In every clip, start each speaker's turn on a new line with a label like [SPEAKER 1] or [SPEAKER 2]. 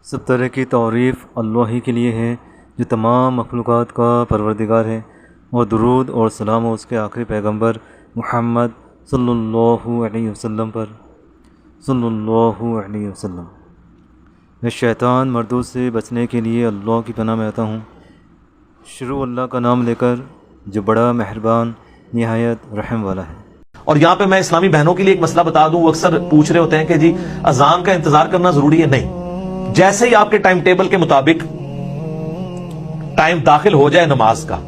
[SPEAKER 1] سب طرح کی تعریف اللہ ہی کے لیے ہے جو تمام مخلوقات کا پروردگار ہے، اور درود اور سلام اس کے آخری پیغمبر محمد صلی اللہ علیہ وسلم پر صلی اللہ علیہ وسلم۔ میں شیطان مردود سے بچنے کے لیے اللہ کی پناہ میں آتا ہوں۔ شروع اللہ کا نام لے کر جو بڑا مہربان نہایت رحم والا ہے۔
[SPEAKER 2] اور یہاں پہ میں اسلامی بہنوں کے لیے ایک مسئلہ بتا دوں، وہ اکثر پوچھ رہے ہوتے ہیں کہ جی اذان کا انتظار کرنا ضروری ہے؟ نہیں، جیسے ہی آپ کے ٹائم ٹیبل کے مطابق ٹائم داخل ہو جائے نماز کا،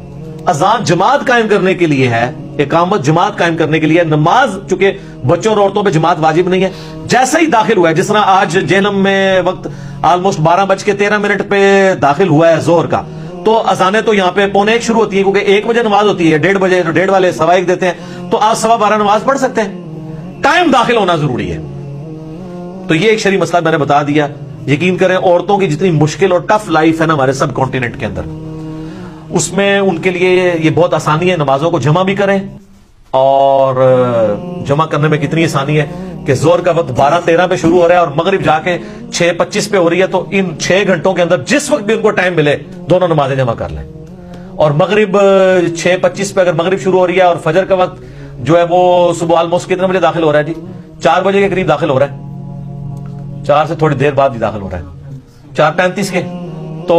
[SPEAKER 2] اذان جماعت قائم کرنے کے لیے ہے، اقامت جماعت قائم کرنے کے لیے، نماز چونکہ بچوں اور عورتوں پہ جماعت واجب نہیں ہے، جیسے ہی داخل ہوا ہے، جس طرح آج جہنم میں وقت آلموسٹ 12:13 پہ داخل ہوا ہے ظہر کا، تو اذانیں تو یہاں پہ 1:45 شروع ہوتی ہے، کیونکہ 1 بجے نماز ہوتی ہے، 1:30 بجے 1:30 والے 1:15 دیتے ہیں، تو آپ 12:15 نماز پڑھ سکتے ہیں۔ ٹائم داخل ہونا ضروری ہے۔ تو یہ ایک شرعی مسئلہ میں نے بتا دیا۔ یقین کریں عورتوں کی جتنی مشکل اور ٹف لائف ہے نا ہمارے سب کانٹیننٹ کے اندر، اس میں ان کے لیے یہ بہت آسانی ہے، نمازوں کو جمع بھی کریں، اور جمع کرنے میں کتنی آسانی ہے کہ ظہر کا وقت 12:13 پہ شروع ہو رہا ہے اور مغرب جا کے 6:25 پہ ہو رہی ہے، تو ان 6 گھنٹوں کے اندر جس وقت بھی ان کو ٹائم ملے دونوں نمازیں جمع کر لیں۔ اور مغرب 6:25 پہ اگر مغرب شروع ہو رہی ہے اور فجر کا وقت جو ہے وہ صبح آلموسٹ کتنے بجے داخل ہو رہا ہے جی؟ 4 بجے کے قریب داخل ہو رہا ہے، 4 سے تھوڑی دیر بعد ہی داخل ہو رہا ہے، 4:35 کے، تو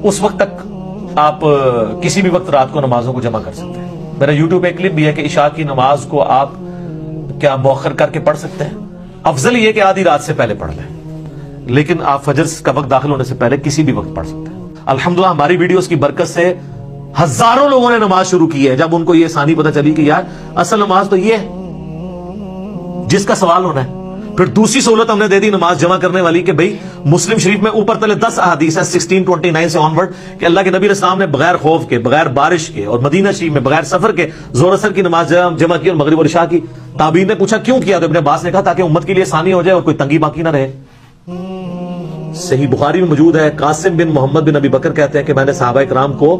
[SPEAKER 2] اس وقت تک آپ کسی بھی وقت رات کو نمازوں کو جمع کر سکتے ہیں۔ میرا یوٹیوب پہ ایک کلپ بھی ہے کہ عشاء کی نماز کو آپ کیا مؤخر کر کے پڑھ سکتے ہیں، افضل یہ کہ آدھی رات سے پہلے پڑھ لیں، لیکن آپ فجر کا وقت داخل ہونے سے پہلے کسی بھی وقت پڑھ سکتے ہیں۔ الحمدللہ ہماری ویڈیوز کی برکت سے ہزاروں لوگوں نے نماز شروع کی ہے، جب ان کو یہ آسانی پتہ چلی کہ یار اصل نماز تو یہ ہے جس کا سوال ہونا ہے۔ پھر دوسری سہولت ہم نے دے دی نماز جمع کرنے والی کہ بھئی مسلم شریف میں اوپر تلے 10 احادیث ہے 1629 سے آنورڈ کہ اللہ کے نبی علیہ السلام نے بغیر خوف کے، بغیر بارش کے، اور مدینہ شریف میں بغیر سفر کے ظہر اثر کی نماز جمع کی اور مغرب اور عشاء کی۔ تابعین نے پوچھا کیوں کیا؟ تو ابن عباس نے کہا تاکہ امت کے لیے آسانی ہو جائے اور کوئی تنگی باقی نہ رہے۔ صحیح بخاری میں موجود ہے، قاسم بن محمد بن ابی بکر کہتے ہیں کہ میں نے صحابہ کرام کو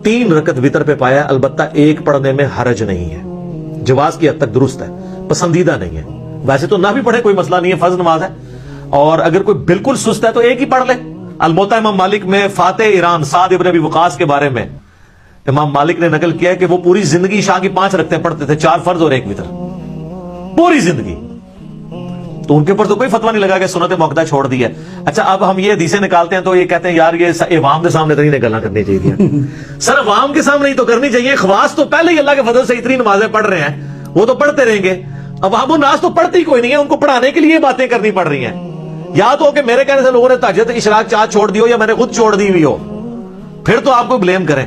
[SPEAKER 2] 3 رکعت وتر پہ پایا، البتہ ایک پڑھنے میں حرج نہیں ہے، جواز کی حد تک درست ہے، پسندیدہ نہیں ہے۔ ویسے تو نہ بھی پڑھے کوئی مسئلہ نہیں ہے، فرض نماز ہے، اور اگر کوئی بالکل سست ہے تو ایک ہی پڑھ لے۔ الموطا امام مالک میں فاتح ایران سعد ابن ابی وقاص کے بارے میں امام مالک نے نقل کیا ہے کہ وہ پوری زندگی عشاء کی 5 رکعتیں پڑھتے تھے، 4 فرض اور 1 وتر، پوری زندگی۔ تو ان کے اوپر تو کوئی فتویٰ نہیں لگا کہ سنت موقدہ چھوڑ دی ہے۔ اچھا اب ہم یہ حدیثیں نکالتے ہیں تو یہ کہتے ہیں یار یہ عوام کے سامنے تو نہیں نکلنا کرنی چاہیے۔ سر عوام کے سامنے ہی تو کرنی چاہیے، خواص تو پہلے ہی اللہ کے فضل سے اتنی نمازیں پڑھ رہے ہیں، وہ تو پڑھتے رہیں گے۔ عوام الناس تو پڑھتی کوئی نہیں ہے، ان کو پڑھانے کے لیے باتیں کرنی پڑ رہی ہیں۔ یا تو کہ میرے کہنے سے لوگوں نے تہجد اشراق چاہ چھوڑ دی ہو، یا میں نے خود چھوڑ دی ہوئی ہو، پھر تو آپ کو بلیم کریں۔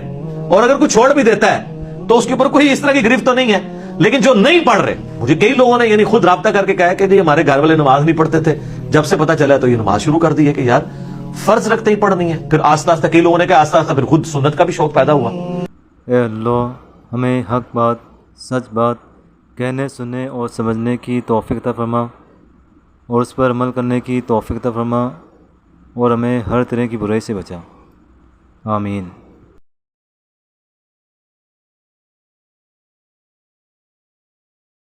[SPEAKER 2] اور اگر کوئی چھوڑ بھی دیتا ہے تو اس کے اوپر کوئی اس طرح کی گرفت تو نہیں ہے، لیکن جو نہیں پڑھ رہے، مجھے کئی لوگوں نے یعنی خود رابطہ کر کے کہا کہ جی ہمارے گھر والے نماز نہیں پڑھتے تھے، جب سے پتہ چلا تو یہ نماز شروع کر دی ہے کہ یار فرض رکھتے ہی پڑھنی ہے۔ پھر آہستہ آہستہ کئی لوگوں نے کہا، آہستہ آہستہ پھر خود سنت کا بھی شوق پیدا ہوا۔
[SPEAKER 1] اے اللہ ہمیں حق بات، سچ بات کہنے، سننے اور سمجھنے کی توفیق عطا فرما، اور اس پر عمل کرنے کی توفیق عطا فرما، اور ہمیں ہر طرح کی برائی سے بچا، آمین۔